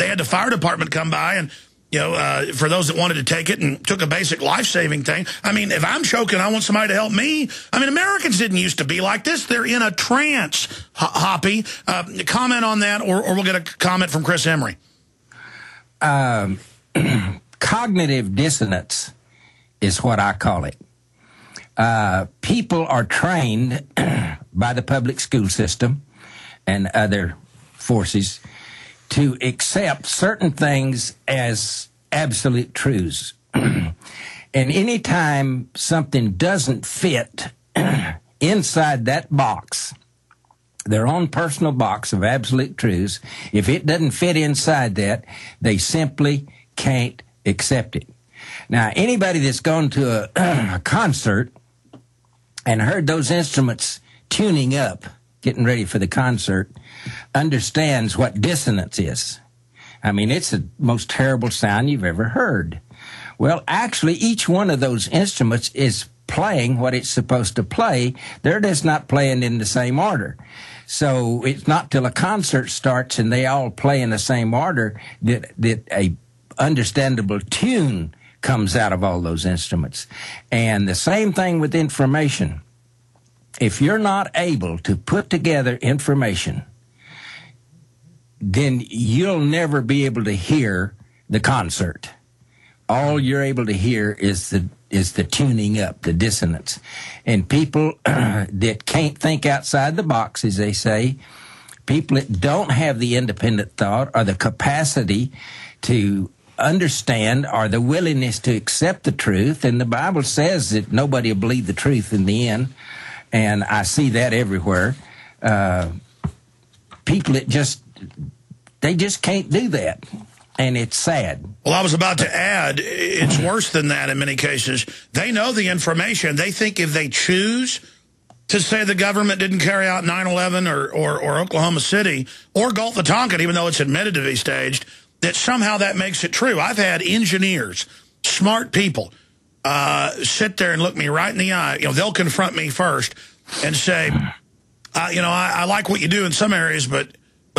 They had the fire department come by and, you know, for those that wanted to take it and took a basic life-saving thing. I mean, if I'm choking, I want somebody to help me. I mean, Americans didn't used to be like this. They're in a trance, Hoppy. Comment on that, or we'll get a comment from Chris Emery. Cognitive dissonance is what I call it. People are trained by the public school system and other forces to accept certain things as absolute truths. And any time something doesn't fit inside that box, their own personal box of absolute truths, if it doesn't fit inside that, they simply can't accept it. Now, anybody that's gone to a concert and heard those instruments tuning up, getting ready for the concert, understands what dissonance is. I mean, it's the most terrible sound you've ever heard. Well, actually, each one of those instruments is playing what it's supposed to play. They're just not playing in the same order. So it's not till a concert starts and they all play in the same order that a understandable tune comes out of all those instruments. And the same thing with information. If you're not able to put together information, then you'll never be able to hear the concert. All you're able to hear is the tuning up, the dissonance. And people that can't think outside the box, as they say, people that don't have the independent thought or the capacity to understand or the willingness to accept the truth, and the Bible says that nobody will believe the truth in the end, and I see that everywhere. People that just can't do that, and it's sad. Well, I was about to add, it's worse than that in many cases. They know the information. They think if they choose to say the government didn't carry out 9/11 or Oklahoma City or Gulf of Tonkin, even though it's admitted to be staged, that somehow that makes it true. I've had engineers, smart people, sit there and look me right in the eye. You know, they'll confront me first and say, you know, I like what you do in some areas, but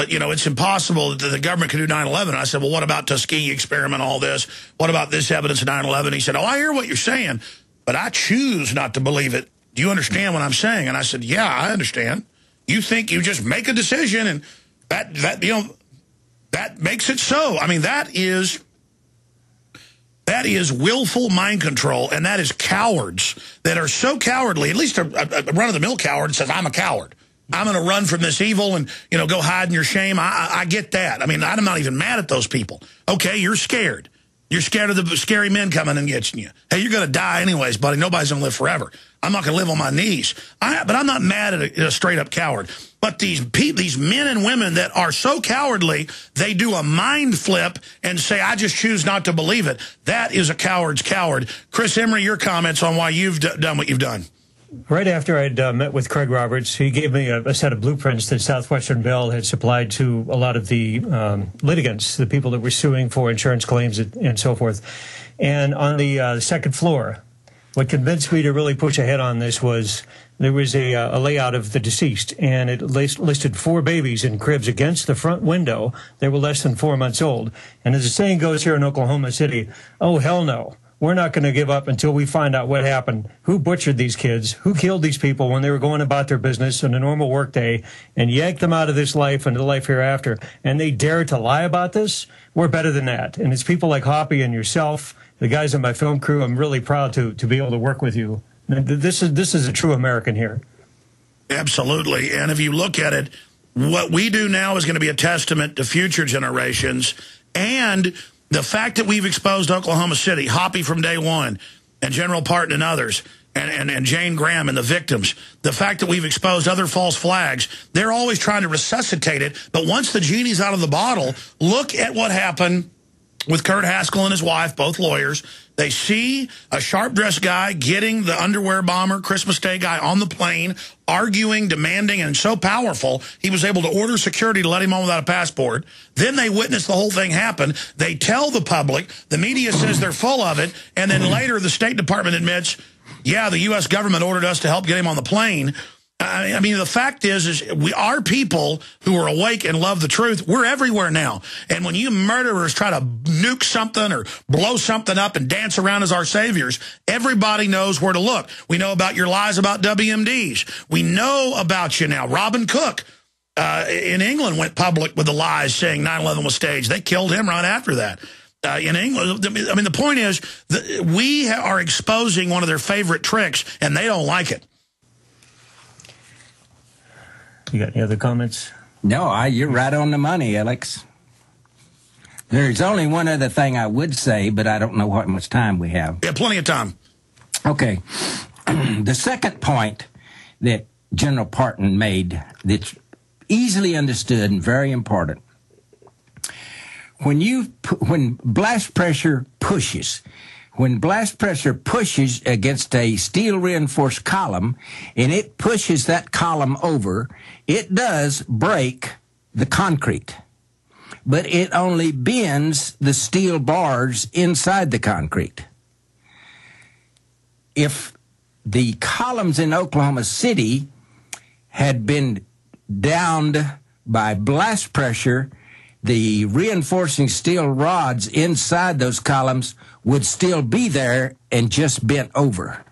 you know, it's impossible that the government can do 9/11. And I said, well, what about Tuskegee experiment, all this? What about this evidence of 9/11? He said, oh, I hear what you're saying, but I choose not to believe it. Do you understand what I'm saying? And I said, yeah, I understand. You think you just make a decision and that you know, that makes it so. I mean, that is willful mind control, and that is cowards that are so cowardly. At least a run-of-the-mill coward says, I'm a coward. I'm going to run from this evil and, you know, go hide in your shame. I get that. I mean, I'm not even mad at those people. Okay, you're scared. You're scared of the scary men coming and getting you. Hey, you're going to die anyways, buddy. Nobody's going to live forever. I'm not going to live on my knees. But I'm not mad at a straight-up coward. But these men and women that are so cowardly, they do a mind flip and say, I just choose not to believe it. That is a coward's coward. Chris Emery, your comments on why you've done what you've done. Right after I'd met with Craig Roberts, he gave me a set of blueprints that Southwestern Bell had supplied to a lot of the litigants, the people that were suing for insurance claims and so forth. And on the second floor, what convinced me to really push ahead on this was there was a layout of the deceased, and it listed 4 babies in cribs against the front window. They were less than 4 months old. And as the saying goes here in Oklahoma City, oh, hell no. We're not going to give up until we find out what happened, who butchered these kids, who killed these people when they were going about their business on a normal workday, and yanked them out of this life into the life hereafter. And they dare to lie about this? We're better than that. And it's people like Hoppy and yourself, the guys on my film crew. I'm really proud to be able to work with you. This is a true American here. Absolutely. And if you look at it, what we do now is going to be a testament to future generations. And the fact that we've exposed Oklahoma City, Hoppy from day one, and General Parton and others, and Jane Graham and the victims, the fact that we've exposed other false flags, they're always trying to resuscitate it. But once the genie's out of the bottle, look at what happened with Kurt Haskell and his wife, both lawyers. They see a sharp-dressed guy getting the underwear bomber, Christmas Day guy on the plane, arguing, demanding, and so powerful, he was able to order security to let him on without a passport. Then they witness the whole thing happen. They tell the public. The media says they're full of it. And then later the State Department admits, yeah, the U.S. government ordered us to help get him on the plane. I mean, the fact is we are people who are awake and love the truth. We're everywhere now. And when you murderers try to nuke something or blow something up and dance around as our saviors, everybody knows where to look. We know about your lies about WMDs. We know about you now. Robin Cook in England went public with the lies saying 9/11 was staged. They killed him right after that. In England, I mean, the point is that we are exposing one of their favorite tricks, and they don't like it. You got any other comments? No, you're right on the money, Alex. There's only one other thing I would say, but I don't know how much time we have. Yeah, plenty of time. Okay. The second point that General Parton made that's easily understood and very important. When blast pressure pushes, against a steel reinforced column and it pushes that column over, it does break the concrete, but it only bends the steel bars inside the concrete. If the columns in Oklahoma City had been downed by blast pressure, the reinforcing steel rods inside those columns would still be there and just bent over.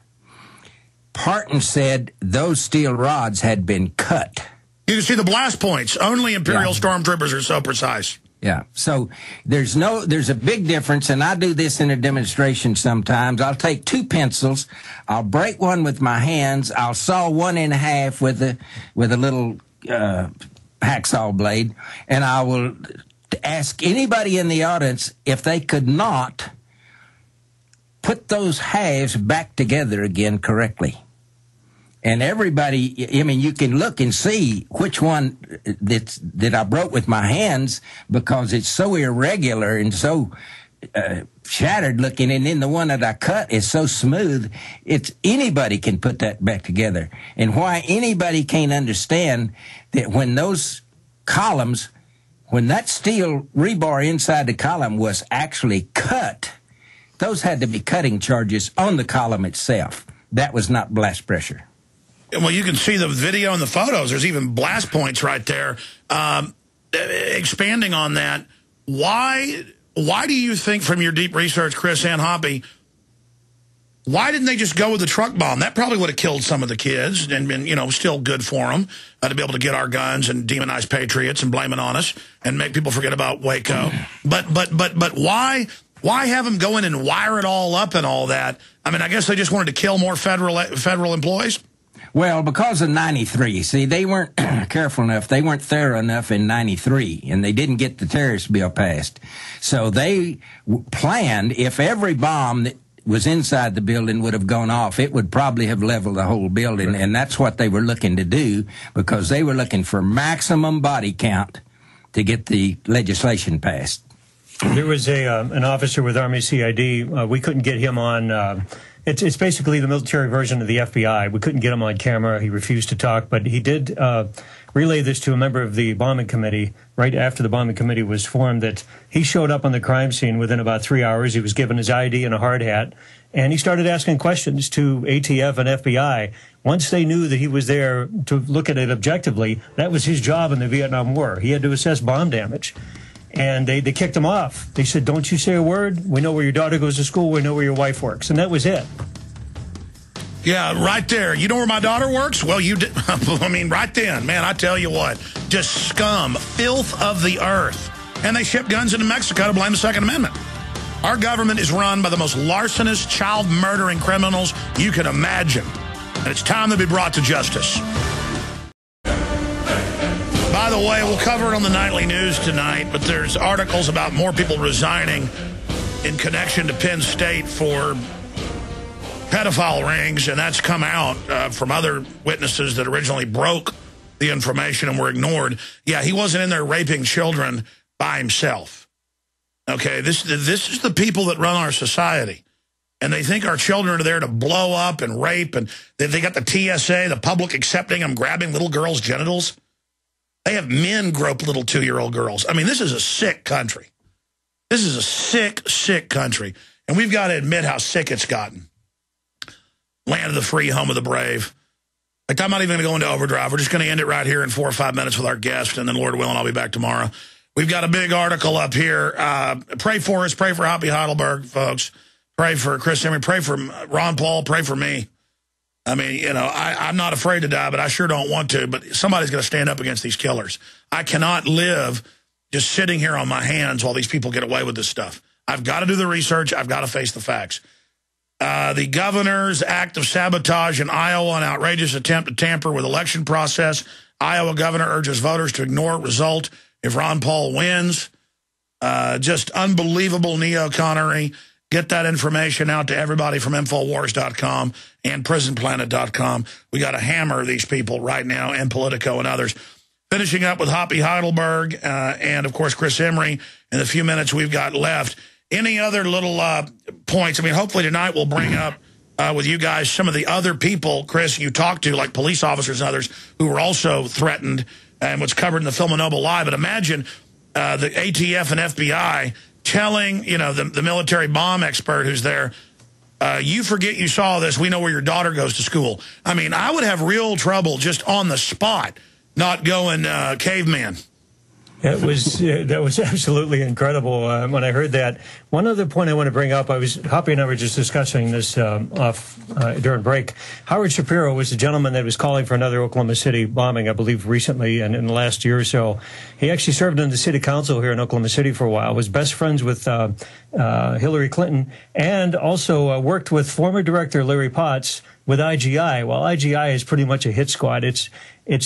Parton said those steel rods had been cut. You can see the blast points. Only Imperial stormtroopers are so precise. Yeah. So there's a big difference, and I do this in a demonstration sometimes. I'll take two pencils, I'll break one with my hands, I'll saw one in half with a little hacksaw blade, and I will ask anybody in the audience if they could not put those halves back together again correctly. And everybody, I mean, you can look and see which one that I broke with my hands because it's so irregular and so shattered looking, and then the one that I cut is so smooth. It's anybody can put that back together. And why anybody can't understand that when those columns, when that steel rebar inside the column was actually cut, those had to be cutting charges on the column itself. That was not blast pressure. Well, you can see the video and the photos. There's even blast points right there. Expanding on that, why do you think, from your deep research, Chris and Hoppy, why didn't they just go with the truck bomb? That probably would have killed some of the kids and been, still good for them to be able to get our guns and demonize patriots and blame it on us and make people forget about Waco. But why have them go in and wire it all up and all that? I mean, I guess they just wanted to kill more federal employees. Well, because of 93, see, they weren't careful enough. They weren't thorough enough in 93, and they didn't get the terrorist bill passed. So they planned if every bomb that was inside the building would have gone off, it would probably have leveled the whole building, and that's what they were looking to do because they were looking for maximum body count to get the legislation passed. There was an officer with Army CID. We couldn't get him on. It's basically the military version of the FBI. We couldn't get him on camera. He refused to talk, but he did relay this to a member of the bombing committee right after the bombing committee was formed, that he showed up on the crime scene within about 3 hours. He was given his ID and a hard hat, and he started asking questions to ATF and FBI. Once they knew that he was there to look at it objectively, that was his job in the Vietnam War. He had to assess bomb damage. And they kicked him off. They said, "Don't you say a word. We know where your daughter goes to school. We know where your wife works." And that was it. Yeah, right there. You know where my daughter works? Well, you did. I mean, right then, man, I tell you what, just scum, filth of the earth. And they ship guns into Mexico to blame the Second Amendment. Our government is run by the most larcenous, child-murdering criminals you can imagine. And it's time to be brought to justice. By the way, we'll cover it on the nightly news tonight, but there's articles about more people resigning in connection to Penn State for pedophile rings, and that's come out from other witnesses that originally broke the information and were ignored. Yeah, he wasn't in there raping children by himself. Okay, this is the people that run our society. And they think our children are there to blow up and rape, and they got the TSA, the public accepting them, grabbing little girls' genitals. They have men grope little 2-year-old girls. I mean, this is a sick country. This is a sick, sick country. And we've got to admit how sick it's gotten. Land of the free, home of the brave. Like, I'm not even going to go into overdrive. We're just going to end it right here in 4 or 5 minutes with our guest, and then, Lord willing, I'll be back tomorrow. We've got a big article up here. Pray for us. Pray for Hoppy Heidelberg, folks. Pray for Chris Emery. Pray for Ron Paul. Pray for me. I mean, you know, I'm not afraid to die, but I sure don't want to. But somebody's going to stand up against these killers. I cannot live just sitting here on my hands while these people get away with this stuff. I've got to do the research. I've got to face the facts. The governor's act of sabotage in Iowa, an outrageous attempt to tamper with election process. Iowa governor urges voters to ignore result if Ron Paul wins. Just unbelievable neo-connery. Get that information out to everybody from Infowars.com and Prisonplanet.com. We got to hammer these people right now, and Politico and others. Finishing up with Hoppy Heidelberg and, of course, Chris Emery in the few minutes we've got left. Any other little points? I mean, hopefully tonight we'll bring up with you guys some of the other people, Chris, you talked to, like police officers and others, who were also threatened and what's covered in the Film and Noble Live. But imagine the ATF and FBI telling, you know, the military bomb expert who's there, you forget you saw this, we know where your daughter goes to school. I mean, I would have real trouble just on the spot not going caveman. That was absolutely incredible when I heard that. One other point I want to bring up, Hoppy and I were just discussing this during break. Howard Shapiro was the gentleman that was calling for another Oklahoma City bombing, I believe, recently and in the last year or so. He actually served in the city council here in Oklahoma City for a while, was best friends with Hillary Clinton, and also worked with former director Larry Potts with IGI. Well, IGI is pretty much a hit squad. It's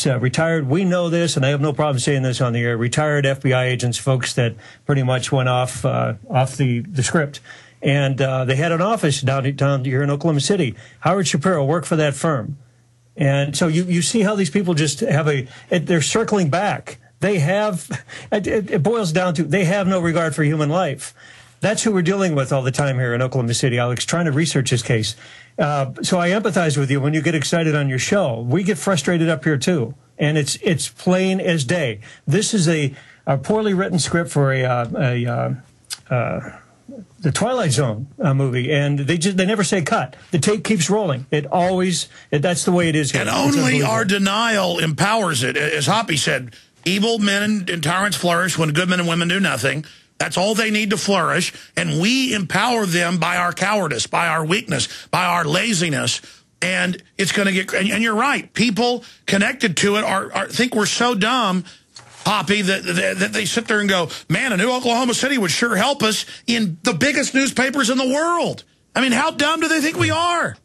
retired. We know this, and I have no problem saying this on the air. Retired FBI agents, folks that pretty much went off the script, and they had an office down here in Oklahoma City. Howard Shapiro worked for that firm, and so you see how these people just have they're circling back. They have it boils down to they have no regard for human life. That's who we're dealing with all the time here in Oklahoma City, Alex, trying to research this case. So I empathize with you when you get excited on your show. We get frustrated up here, too, and it's plain as day. This is a poorly written script for the Twilight Zone movie, and they never say cut. The tape keeps rolling. That's the way it is here. And only our denial empowers it. As Hoppy said, evil men and tyrants flourish when good men and women do nothing. That's all they need to flourish, and we empower them by our cowardice, by our weakness, by our laziness, and it's going to get... And you're right, people connected to it think we're so dumb, Hoppy, that they sit there and go, man, a new Oklahoma City would sure help us in the biggest newspapers in the world. I mean, how dumb do they think we are?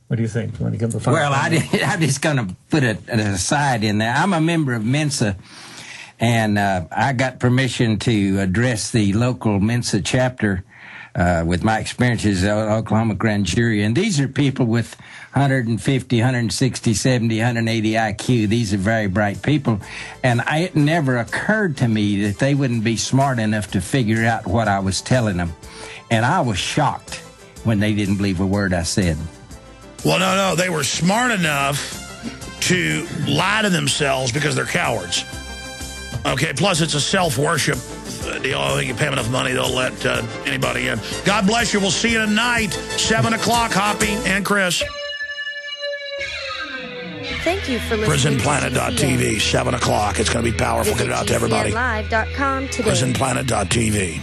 What do you think? You want to give the Well, I'm just going to put an aside in there. I'm a member of Mensa, and I got permission to address the local Mensa chapter with my experiences at Oklahoma Grand Jury. And these are people with 150, 160, 70, 180 IQ. These are very bright people. And it never occurred to me that they wouldn't be smart enough to figure out what I was telling them. And I was shocked when they didn't believe a word I said. Well, no, they were smart enough to lie to themselves because they're cowards. Okay, plus it's a self-worship deal. I think you pay them enough money, they'll let anybody in. God bless you. We'll see you tonight, 7 o'clock, Hoppy and Chris. Thank you for listening Prisonplanet.tv, 7 o'clock. It's going to be powerful. Get it out to everybody. GCNlive.com today. Prisonplanet.tv.